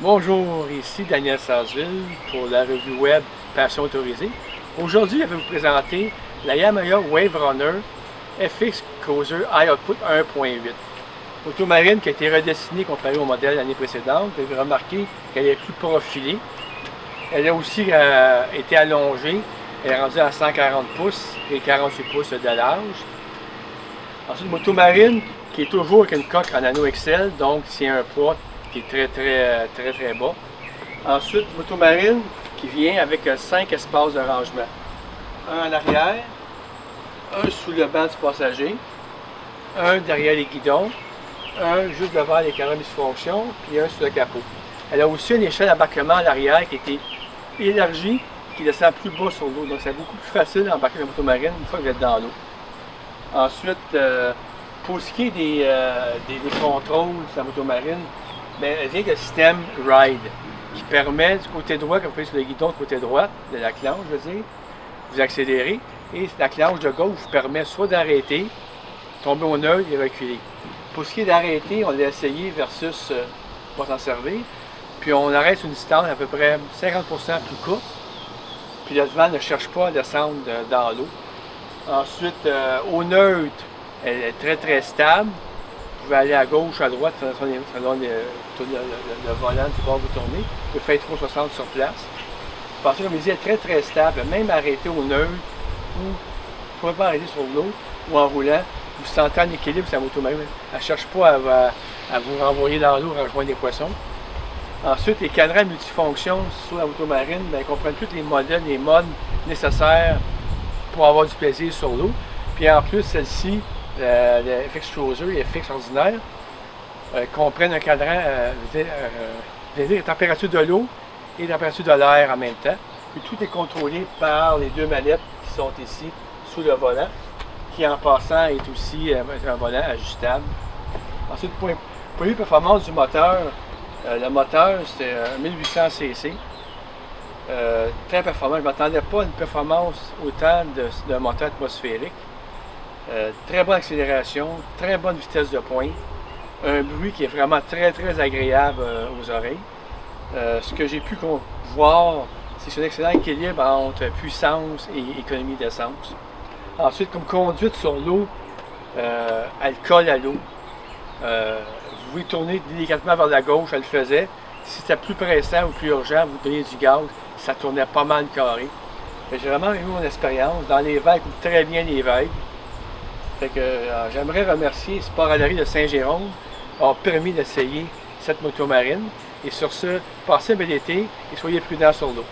Bonjour, ici Daniel Sarsville pour la revue web Passion Autorisée. Aujourd'hui, je vais vous présenter la Yamaha Wave Runner FX Cruiser High Output 1.8. Moto marine qui a été redessinée comparée au modèle l'année précédente. Vous avez remarqué qu'elle est plus profilée. Elle a aussi été allongée. Elle est rendue à 140 pouces et 48 pouces de large. Ensuite, moto marine qui est toujours avec une coque en anneau Excel, donc c'est un poids qui est très bas. Ensuite, moto marine qui vient avec 5 espaces de rangement. Un en arrière, un sous le banc du passager, un derrière les guidons, un juste devant les carreaux multifonctions, puis un sur le capot. Elle a aussi une échelle d'embarquement à l'arrière qui a été élargie, qui descend plus bas sur l'eau. Donc c'est beaucoup plus facile d'embarquer la moto marine une fois que vous êtes dans l'eau. Ensuite, pour ce qui est des contrôles de la moto marine, bien, elle vient avec le système Ride qui permet du côté droit, quand vous faites sur le guidon du côté droit de la clenche, je veux dire, vous accélérez et la clenche de gauche vous permet soit d'arrêter, tomber au neutre et reculer. Pour ce qui est d'arrêter, on l'a essayé versus pas s'en servir, puis on arrête sur une distance à peu près 50% plus courte, puis le vent ne cherche pas à descendre dans l'eau. Ensuite, au neutre, elle est très stable. Vous pouvez aller à gauche, à droite, selon le volant du bord vous tournez. Vous pouvez faire 360 sur place. Parce que, comme je disais, elle est très stable. Même arrêté au neutre, ou complètement arrêté sur l'eau, ou en roulant, vous sentez en équilibre sa moto marine. Elle ne cherche pas à vous renvoyer dans l'eau, à rejoindre des poissons. Ensuite, les cadrans multifonctions sur la moto marine, bien, comprennent tous les modèles, les modes nécessaires pour avoir du plaisir sur l'eau. Puis en plus, celle-ci, le FX Cruiser et FX ordinaire, comprennent un cadran, la température de l'eau et la température de l'air en même temps. Puis tout est contrôlé par les deux manettes qui sont ici sous le volant, qui en passant est aussi un volant ajustable. Ensuite, pour les performances du moteur, le moteur c'est 1800 cc. Très performant. Je ne m'attendais pas à une performance autant d'un moteur atmosphérique. Très bonne accélération, très bonne vitesse de pointe, un bruit qui est vraiment très agréable aux oreilles. Ce que j'ai pu voir, c'est un excellent équilibre entre puissance et économie d'essence. Ensuite, comme conduite sur l'eau, elle colle à l'eau. Vous pouvez tourner délicatement vers la gauche, elle le faisait. Si c'était plus pressant ou plus urgent, vous donnez du gaz, ça tournait pas mal carré. J'ai vraiment aimé mon expérience. Dans les vagues, écoute très bien les vagues. Fait que j'aimerais remercier Sport Alerie de Saint-Jérôme d'avoir permis d'essayer cette moto marine. Et sur ce, passez un bel été et soyez prudents sur l'eau.